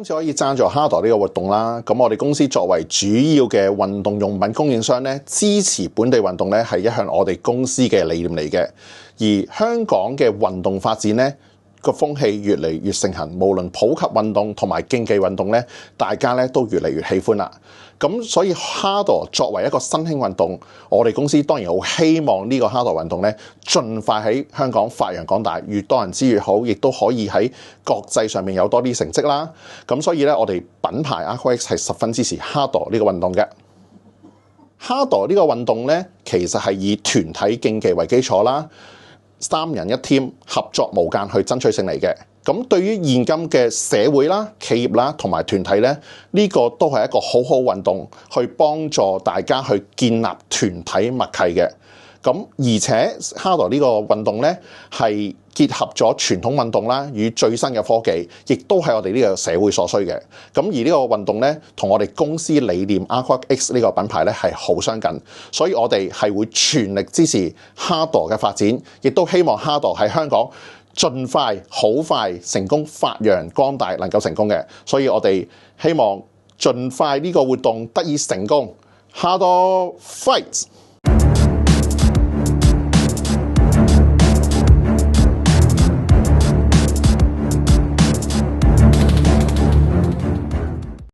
今次可以贊助哈羅呢個活動啦，咁我哋公司作為主要嘅運動用品供應商咧，支持本地運動咧係一向我哋公司嘅理念嚟嘅。而香港嘅運動發展咧，個風氣越嚟越盛行，無論普及運動同埋競技運動咧，大家咧都越嚟越喜歡啦。咁所以哈羅作為一個新興運動，我哋公司當然好希望呢個哈羅運動咧，盡快喺香港發揚光大，越多人知越好，亦都可以喺國際上面有多啲成績啦。咁所以咧，我哋品牌 AquaX 係十分支持哈羅呢個運動嘅。哈羅呢個運動咧，其實係以團體競技為基礎啦。3人一 team 合作無間去爭取勝利嘅。咁對於現今嘅社會啦、企業啦同埋團體咧，呢個都係一個好好運動，去幫助大家去建立團體默契嘅。咁而且哈羅呢個運動咧係結合咗傳統運動啦與最新嘅科技，亦都係我哋呢個社會所需嘅。咁而呢個運動咧，同我哋公司理念 AquaX 呢個品牌咧係好相近，所以我哋係會全力支持哈羅嘅發展，亦都希望哈羅喺香港盡快好快成功發揚光大，能夠成功嘅。所以我哋希望盡快呢個活動得以成功。哈羅 Fight！